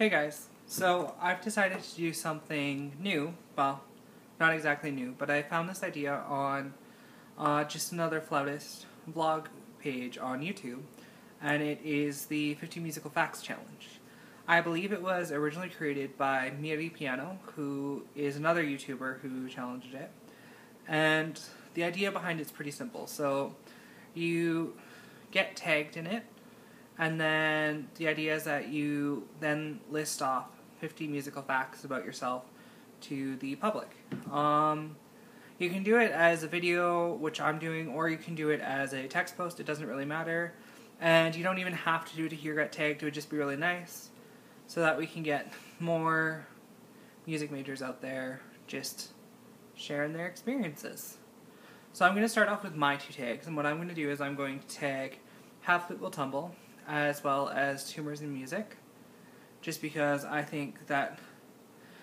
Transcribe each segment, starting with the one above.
Hey guys, so I've decided to do something new, well, not exactly new, but I found this idea on Just Another Flautist vlog page on YouTube, and it is the 50 Musical Facts Challenge. I believe it was originally created by Miri Piano, who is another YouTuber who challenged it, and the idea behind it's pretty simple. So you get tagged in it, and then the idea is that you then list off 50 musical facts about yourself to the public. You can do it as a video, which I'm doing, or you can do it as a text post. It doesn't really matter. And you don't even have to do it to hear get tagged. It would just be really nice so that we can get more music majors out there just sharing their experiences. So I'm going to start off with my two tags, and what I'm going to do is I'm going to tag Have Flute Will Tumble, as well as Tumors in Music, just because I think that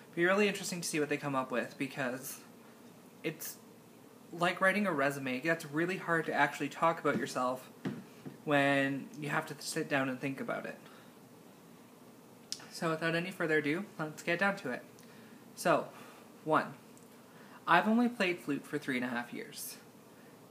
it'd be really interesting to see what they come up with, because it's like writing a resume. It gets really hard to actually talk about yourself when you have to sit down and think about it. So without any further ado, let's get down to it. So, 1. I've only played flute for 3.5 years.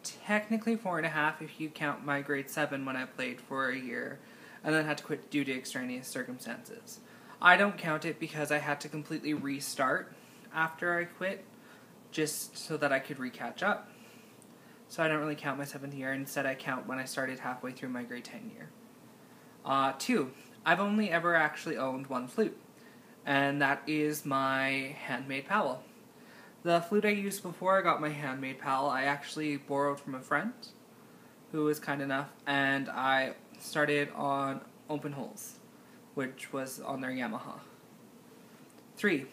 Technically 4.5 if you count my grade 7 when I played for a year and then had to quit due to extraneous circumstances. I don't count it because I had to completely restart after I quit just so that I could re-catch up. So I don't really count my 7th year. Instead I count when I started halfway through my grade 10 year. 2. I've only ever actually owned one flute, and that is my handmade Powell. The flute I used before I got my handmade Powell, I actually borrowed from a friend who was kind enough, and I started on Open Holes, which was on their Yamaha. 3.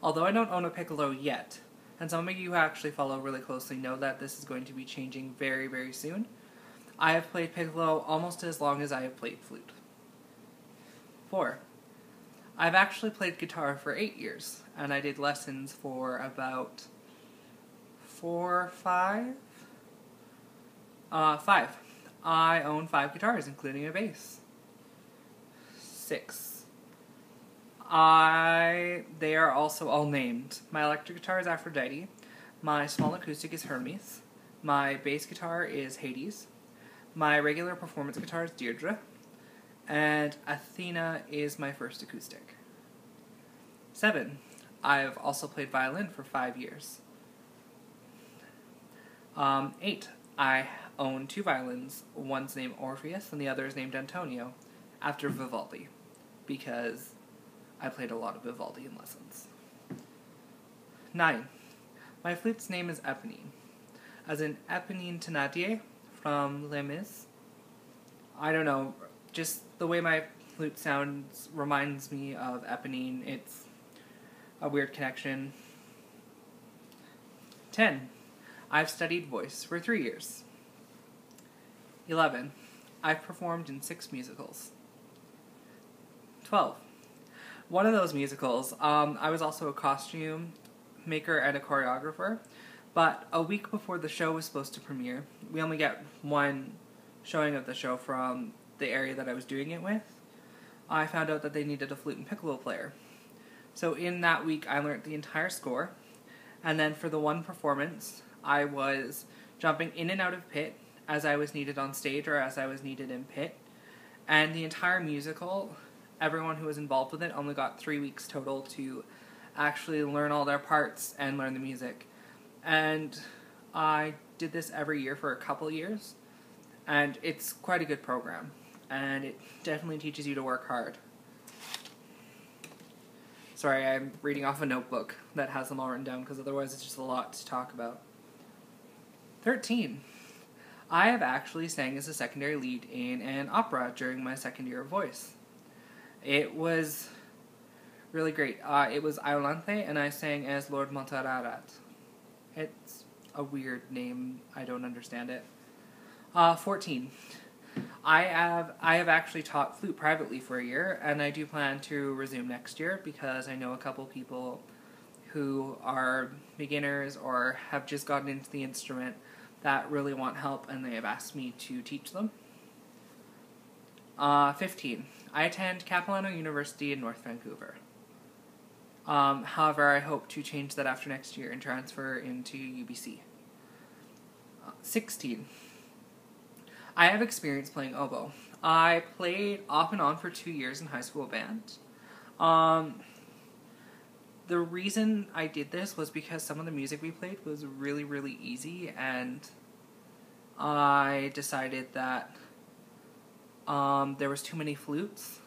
Although I don't own a piccolo yet, and some of you who actually follow really closely know that this is going to be changing very, very soon, I have played piccolo almost as long as I have played flute. 4. I've actually played guitar for 8 years, and I did lessons for about 5. I own 5 guitars, including a bass. 6. They are also all named. My electric guitar is Aphrodite, my small acoustic is Hermes, my bass guitar is Hades, my regular performance guitar is Deirdre, and Athena is my first acoustic. 7. I've also played violin for 5 years. 8. I own 2 violins. One's named Orpheus and the other is named Antonio, after Vivaldi, because I played a lot of Vivaldi in lessons. 9. My flute's name is Eponine, as in Eponine Thénardier from Les Mis. I don't know, just the way my flute sounds reminds me of Eponine. It's a weird connection. 10. I've studied voice for 3 years. 11. I've performed in 6 musicals. 12. One of those musicals, I was also a costume maker and a choreographer, but a week before the show was supposed to premiere, we only get one showing of the show from the area that I was doing it with, I found out that they needed a flute and piccolo player. So in that week I learned the entire score, and then for the one performance I was jumping in and out of pit as I was needed on stage or as I was needed in pit, and the entire musical, everyone who was involved with it only got 3 weeks total to actually learn all their parts and learn the music. And I did this every year for a couple years, and it's quite a good program, and it definitely teaches you to work hard. Sorry, I'm reading off a notebook that has them all written down, because otherwise it's just a lot to talk about. 13. I have actually sang as a secondary lead in an opera during my 2nd year of voice. It was really great. It was Iolanthe, and I sang as Lord Montararat. It's a weird name. I don't understand it. 14. I have actually taught flute privately for a year, and I do plan to resume next year because I know a couple people who are beginners or have just gotten into the instrument that really want help, and they have asked me to teach them. 15. I attend Capilano University in North Vancouver. However, I hope to change that after next year and transfer into UBC. 16. I have experience playing oboe. I played off and on for 2 years in high school band. The reason I did this was because some of the music we played was really, really easy, and I decided that there was too many flutes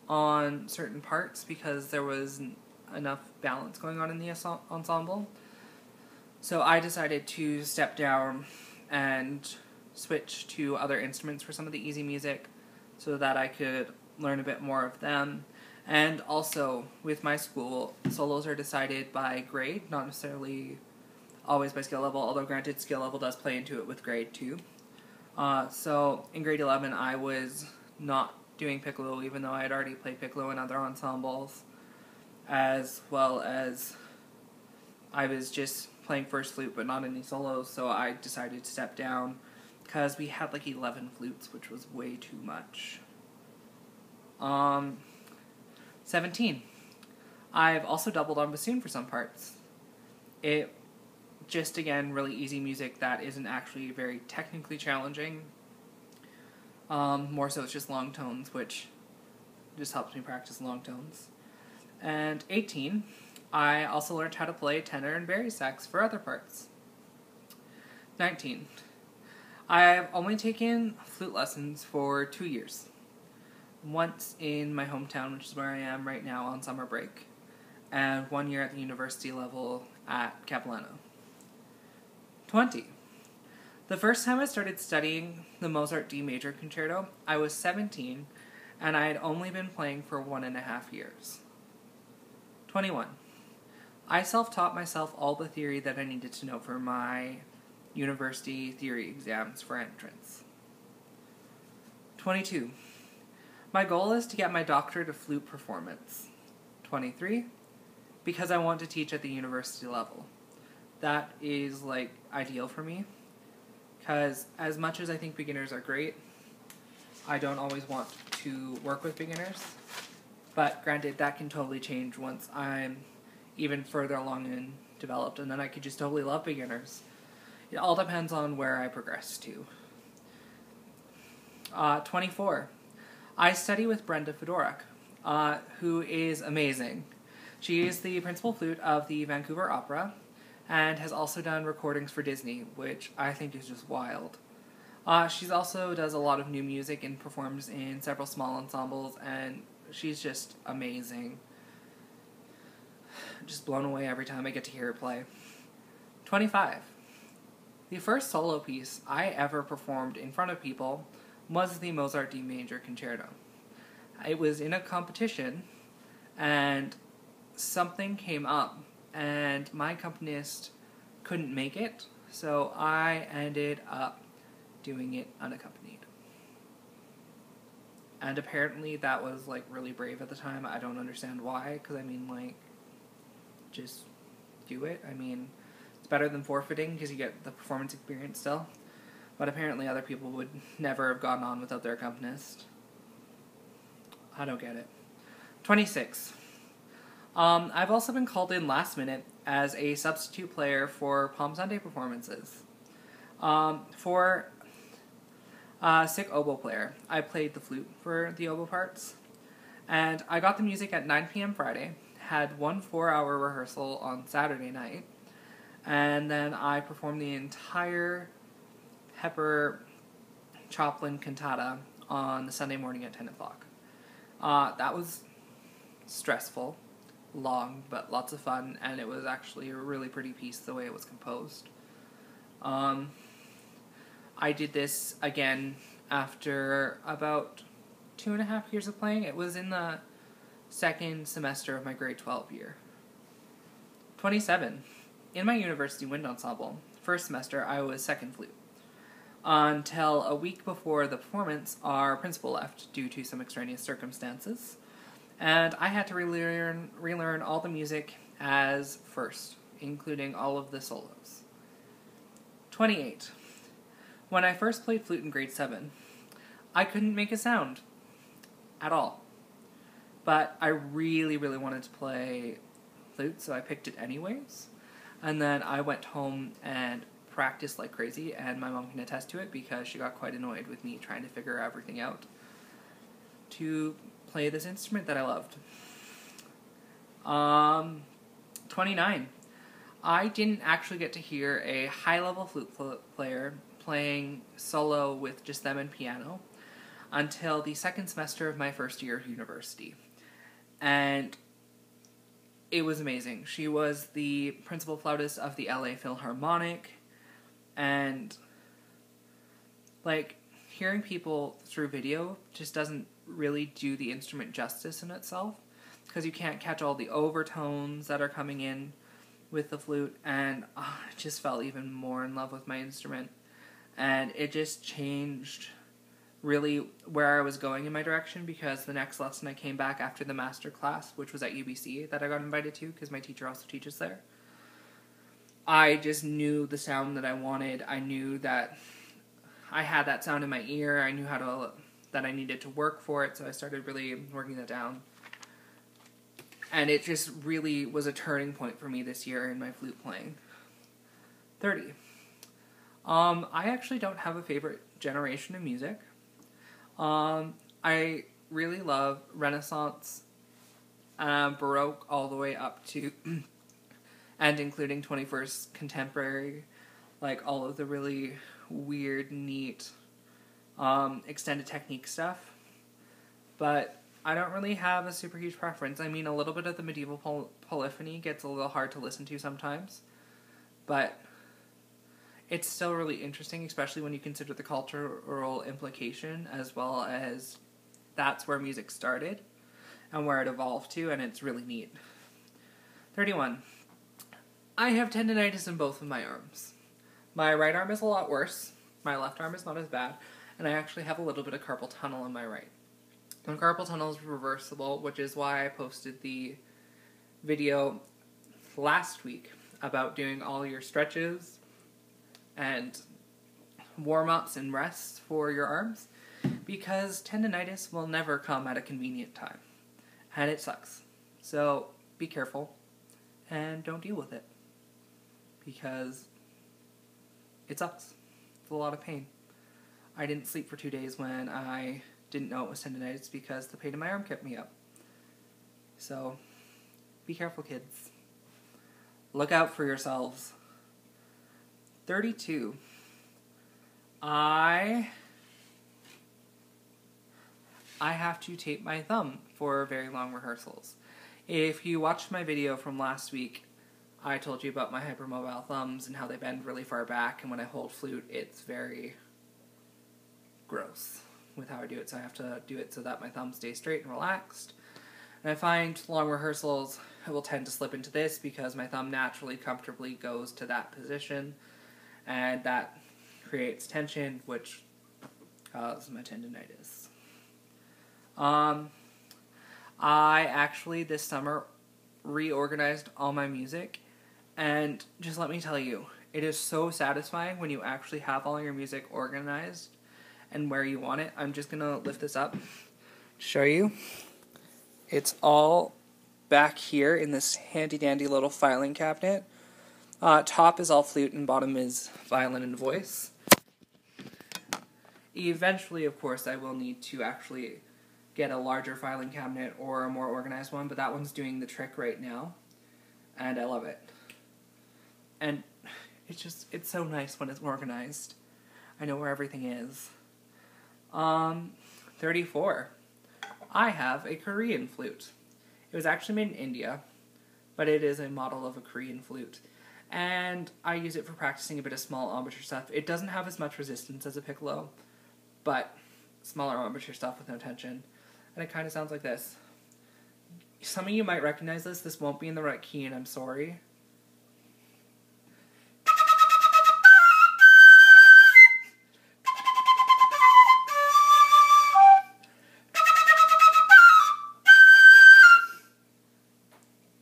on certain parts because there was enough balance going on in the ensemble. So I decided to step down and switch to other instruments for some of the easy music so that I could learn a bit more of them. And also, with my school, solos are decided by grade, not necessarily always by skill level, although granted, skill level does play into it with grade too. So in grade 11, I was not doing piccolo, even though I had already played piccolo in other ensembles, as well as I was just playing first flute but not any solos, so I decided to step down because we had like 11 flutes, which was way too much. 17. I've also doubled on bassoon for some parts. It just, again, really easy music that isn't actually very technically challenging. More so it's just long tones, which just helps me practice long tones. And 18. I also learned how to play tenor and bari sax for other parts. 19. I've only taken flute lessons for 2 years. Once in my hometown, which is where I am right now on summer break, and 1 year at the university level at Capilano. 20. The first time I started studying the Mozart D major concerto, I was 17, and I had only been playing for 1.5 years. 21. I self-taught myself all the theory that I needed to know for my university theory exams for entrance. 22. My goal is to get my doctorate of flute performance. 23. Because I want to teach at the university level. That is, like, ideal for me. Because as much as I think beginners are great, I don't always want to work with beginners. But granted, that can totally change once I'm even further along and developed, and then I could just totally love beginners. It all depends on where I progress to. 24. I study with Brenda Fedorak, who is amazing. She is the principal flute of the Vancouver Opera, and has also done recordings for Disney, which I think is just wild. She also does a lot of new music and performs in several small ensembles, and she's just amazing. Just blown away every time I get to hear her play. 25. The first solo piece I ever performed in front of people was the Mozart D major concerto. It was in a competition, and something came up, and my accompanist couldn't make it, so I ended up doing it unaccompanied. And apparently that was, like, really brave at the time. I don't understand why, because, I mean, like, just do it. I mean, it's better than forfeiting, because you get the performance experience still. But apparently other people would never have gone on without their accompanist. I don't get it. 26. I've also been called in last minute as a substitute player for Palm Sunday performances. For sick oboe player, I played the flute for the oboe parts. And I got the music at 9 p.m. Friday, had 1 4-hour rehearsal on Saturday night, and then I performed the entire Pepper Choplin cantata on the Sunday morning at 10 o'clock. That was stressful, long, but lots of fun, and it was actually a really pretty piece the way it was composed. I did this again after about 2.5 years of playing. It was in the second semester of my grade 12 year. 27. In my university wind ensemble, first semester, I was second flute. Until a week before the performance, our principal left due to some extraneous circumstances, and I had to relearn all the music as first, including all of the solos. 28. When I first played flute in grade 7, I couldn't make a sound. at all. But I really, really wanted to play flute, so I picked it anyways. And then I went home and practiced like crazy, and my mom can attest to it because she got quite annoyed with me trying to figure everything out to play this instrument that I loved. 29. I didn't actually get to hear a high-level flute player playing solo with just them and piano until the second semester of my first year of university. And it was amazing. She was the principal flautist of the LA Philharmonic, and like hearing people through video just doesn't really do the instrument justice in itself, because you can't catch all the overtones that are coming in with the flute, and I just fell even more in love with my instrument, and it just changed really where I was going in my direction, because the next lesson I came back after the master class, which was at UBC, that I got invited to because my teacher also teaches there, I just knew the sound that I wanted. I knew that I had that sound in my ear. I knew that I needed to work for it, so I started really working that down. And it just really was a turning point for me this year in my flute playing. 30. I actually don't have a favorite generation of music. I really love Renaissance, Baroque, all the way up to, and including 21st contemporary, like all of the really weird, neat, extended technique stuff. But I don't really have a super huge preference. I mean, a little bit of the medieval polyphony gets a little hard to listen to sometimes, but it's still really interesting, especially when you consider the cultural implication, as well as that's where music started and where it evolved to, and it's really neat. 31. I have tendinitis in both of my arms. My right arm is a lot worse, my left arm is not as bad, and I actually have a little bit of carpal tunnel in my right. And carpal tunnel is reversible, which is why I posted the video last week about doing all your stretches and warm-ups and rests for your arms, because tendinitis will never come at a convenient time, and it sucks. So be careful and don't deal with it, because it sucks. It's a lot of pain. I didn't sleep for 2 days when I didn't know it was tendinitis because the pain in my arm kept me up. So be careful, kids. Look out for yourselves. 32. I have to tape my thumb for very long rehearsals. If you watched my video from last week, I told you about my hypermobile thumbs and how they bend really far back, and when I hold flute, it's very gross with how I do it, so I have to do it so that my thumb stays straight and relaxed. And I find long rehearsals, I will tend to slip into this because my thumb naturally, comfortably goes to that position, and that creates tension, which causes my tendinitis. I actually, this summer, reorganized all my music, and just let me tell you, it is so satisfying when you actually have all your music organized and where you want it. I'm just going to lift this up to show you. It's all back here in this handy-dandy little filing cabinet. Top is all flute and bottom is violin and voice. Eventually, of course, I will need to actually get a larger filing cabinet or a more organized one, but that one's doing the trick right now, and I love it. And it's so nice when it's organized. I know where everything is. 34. I have a Korean flute. It was actually made in India, but it is a model of a Korean flute. And I use it for practicing a bit of small embouchure stuff. It doesn't have as much resistance as a piccolo, but smaller embouchure stuff with no tension. And it kind of sounds like this. Some of you might recognize this. This won't be in the right key, and I'm sorry.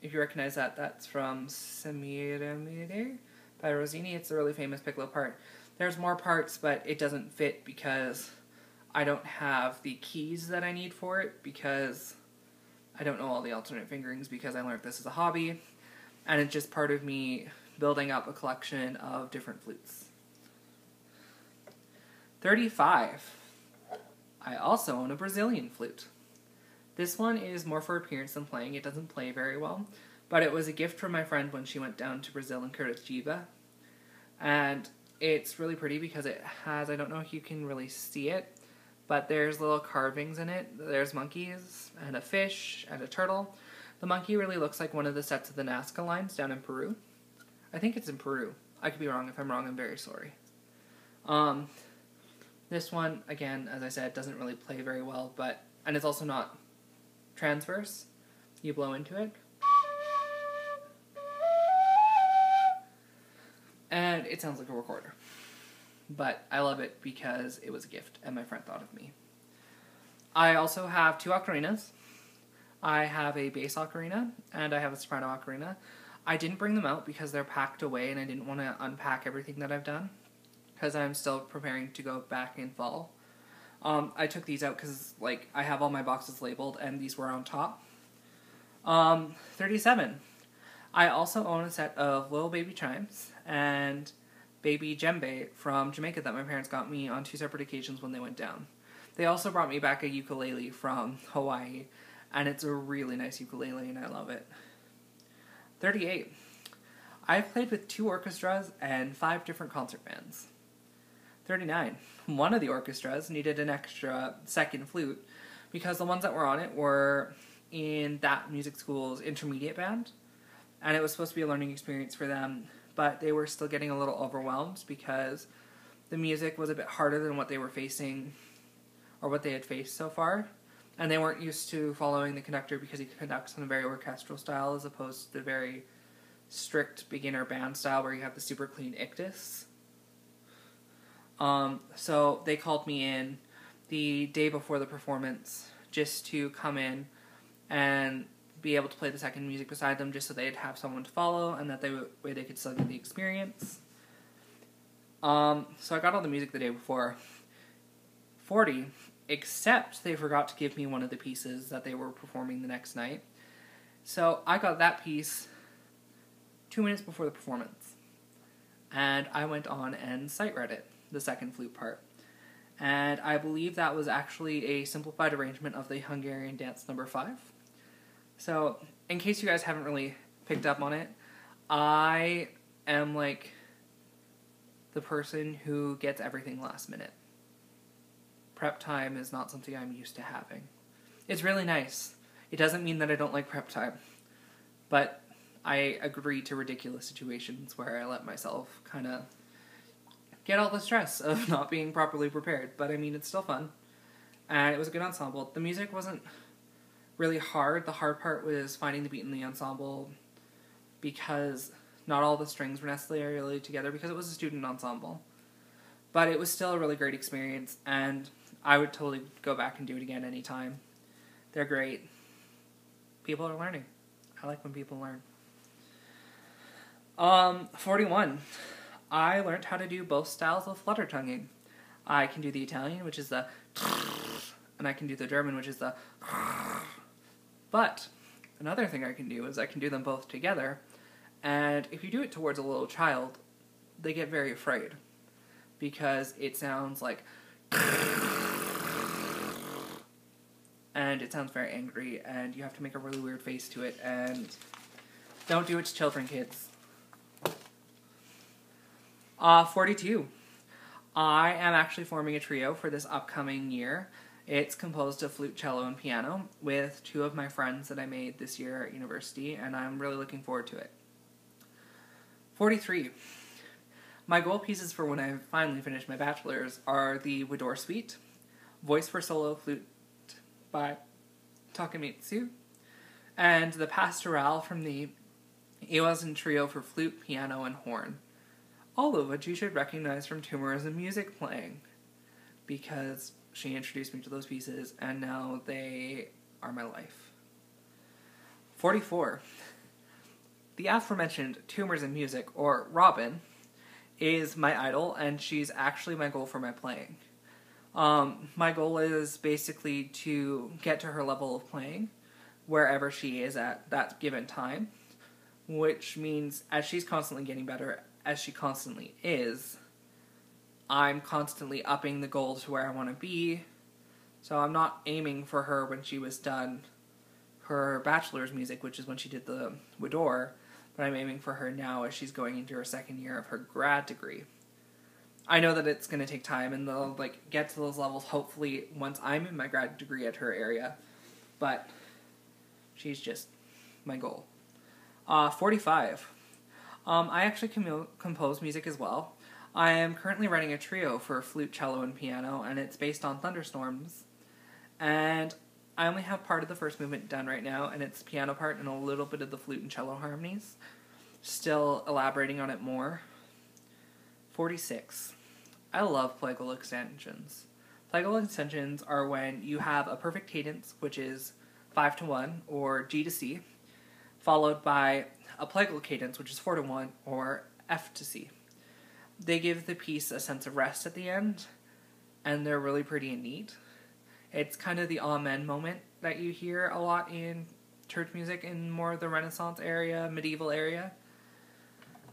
If you recognize that, that's from Semiramis by Rossini. It's a really famous piccolo part. There's more parts, but it doesn't fit because I don't have the keys that I need for it because I don't know all the alternate fingerings because I learned this as a hobby, and it's just part of me building up a collection of different flutes. 35. I also own a Brazilian flute. This one is more for appearance than playing. It doesn't play very well, but it was a gift from my friend when she went down to Brazil in Curitiba, and it's really pretty because it has, I don't know if you can really see it, but there's little carvings in it. There's monkeys, and a fish, and a turtle. The monkey really looks like one of the sets of the Nazca lines down in Peru. I think it's in Peru. I could be wrong. If I'm wrong, I'm very sorry. This one, again, as I said, doesn't really play very well, and it's also not transverse. You blow into it, and it sounds like a recorder. But I love it because it was a gift, and my friend thought of me. I also have 2 ocarinas. I have a bass ocarina, and I have a soprano ocarina. I didn't bring them out because they're packed away, and I didn't want to unpack everything that I've done, because I'm still preparing to go back in fall. I took these out because, like, I have all my boxes labeled, and these were on top. 37. I also own a set of little baby chimes and baby djembe from Jamaica that my parents got me on 2 separate occasions when they went down. They also brought me back a ukulele from Hawaii, and it's a really nice ukulele, and I love it. 38. I've played with 2 orchestras and 5 different concert bands. 39. One of the orchestras needed an extra second flute because the ones that were on it were in that music school's intermediate band, and it was supposed to be a learning experience for them, but they were still getting a little overwhelmed because the music was a bit harder than what they were facing or what they had faced so far, and they weren't used to following the conductor because he conducts in a very orchestral style as opposed to the very strict beginner band style where you have the super clean ictus. So they called me in the day before the performance just to come in and be able to play the second music beside them just so they'd have someone to follow and that they could still get the experience. So I got all the music the day before. 40, except they forgot to give me one of the pieces that they were performing the next night. So I got that piece 2 minutes before the performance. And I went on and sight read it, the second flute part. And I believe that was actually a simplified arrangement of the Hungarian dance number 5. So, in case you guys haven't really picked up on it, I am like the person who gets everything last minute. Prep time is not something I'm used to having. It's really nice. It doesn't mean that I don't like prep time, but I agree to ridiculous situations where I let myself kind of get all the stress of not being properly prepared. But I mean, it's still fun, and it was a good ensemble. The music wasn't really hard. The hard part was finding the beat in the ensemble because not all the strings were necessarily together because it was a student ensemble. But it was still a really great experience, and I would totally go back and do it again anytime. They're great. People are learning. I like when people learn. 41. I learned how to do both styles of flutter tonguing. I can do the Italian, which is the and I can do the German, which is the but another thing I can do is I can do them both together, and if you do it towards a little child, they get very afraid because it sounds like and it sounds very angry, and you have to make a really weird face to it, and don't do it to children, kids. 42. I am actually forming a trio for this upcoming year. It's composed of flute, cello, and piano with 2 of my friends that I made this year at university, and I'm really looking forward to it. 43. My goal pieces for when I finally finish my bachelor's are the Widor Suite, Voice for Solo Flute by Takemitsu, and the Pastoral from the Iwazen Trio for flute, piano, and horn. All of which you should recognize from Tumors and Music playing, because she introduced me to those pieces, and now they are my life. 44. The aforementioned Tumors and Music, or Robin, is my idol, and she's actually my goal for my playing. My goal is basically to get to her level of playing wherever she is at that given time, which means as she's constantly getting better, as she constantly is, I'm constantly upping the goal to where I want to be. So I'm not aiming for her when she was done her bachelor's music, which is when she did the Widor, but I'm aiming for her now as she's going into her second year of her grad degree. I know that it's going to take time, and they'll get to those levels hopefully once I'm in my grad degree at her area, but she's just my goal. 45. I actually compose music as well. I am currently writing a trio for flute, cello, and piano, and it's based on thunderstorms. And I only have part of the first movement done right now, and it's the piano part and a little bit of the flute and cello harmonies. Still elaborating on it more. 46. I love plagal extensions. Plagal extensions are when you have a perfect cadence, which is 5-1, or G to C, followed by a plagal cadence, which is 4-1, or F to C. They give the piece a sense of rest at the end, and they're really pretty and neat. It's kind of the amen moment that you hear a lot in church music in more of the Renaissance area, medieval area.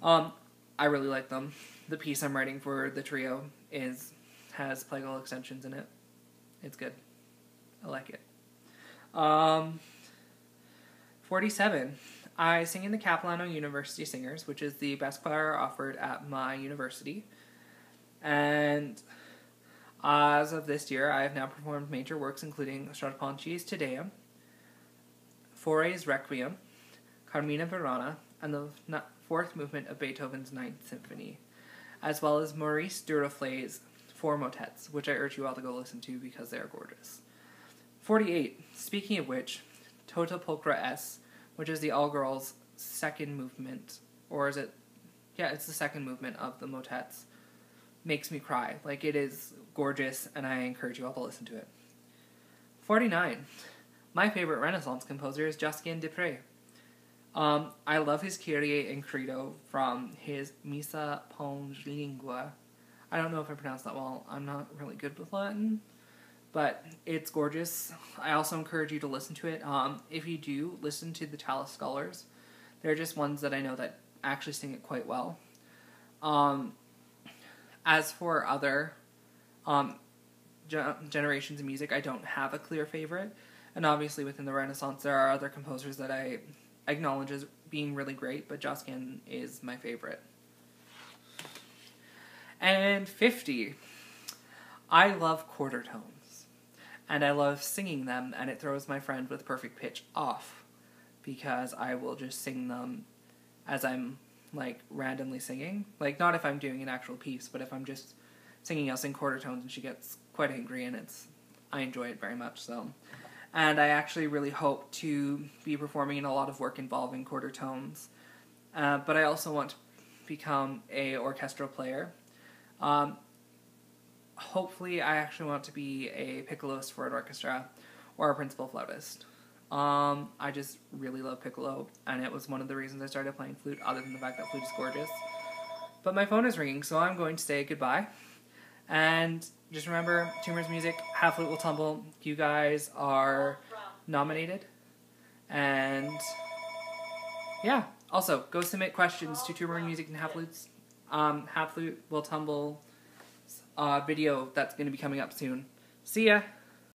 I really like them. The piece I'm writing for the trio has plagal extensions in it. It's good. I like it. 47. I sing in the Capilano University Singers, which is the best choir offered at my university. And as of this year, I have now performed major works including Stradiglia's Te Deum, Fauré's Requiem, Carmina Burana, and the fourth movement of Beethoven's Ninth Symphony, as well as Maurice Duruflé's 4 motets, which I urge you all to go listen to because they are gorgeous. 48. Speaking of which, Tota Pulchra S, which is the all-girls second movement, or is it? Yeah, it's the second movement of the motets. Makes me cry. It is gorgeous, and I encourage you all to listen to it. 49. My favorite Renaissance composer is Josquin des Prez. I love his Kyrie and Credo from his Missa Ponge Lingua. I don't know if I pronounced that well. I'm not really good with Latin, but it's gorgeous. I also encourage you to listen to it. If you do, listen to the Tallis Scholars. They're just ones that I know that actually sing it quite well. As for other generations of music, I don't have a clear favorite. And obviously within the Renaissance, there are other composers that I acknowledge as being really great, but Josquin is my favorite. And 50. I love quarter tones. And I love singing them, and it throws my friend with perfect pitch off, because I will just sing them as I'm randomly singing. Not if I'm doing an actual piece, but if I'm just singing, I'll sing quarter tones, and she gets quite angry, and I enjoy it very much, so. And I actually really hope to be performing in a lot of work involving quarter tones. But I also want to become a orchestral player. Hopefully I actually want to be a piccoloist for an orchestra, or a principal flautist. I just really love piccolo, and it was one of the reasons I started playing flute, other than the fact that flute is gorgeous. But my phone is ringing, so I'm going to say goodbye. And just remember, Tumor's Music, Half Flute Will Tumble. You guys are nominated. And yeah, also go submit questions to Tumor Music and Half Flute Will Tumble video that's going to be coming up soon. See ya!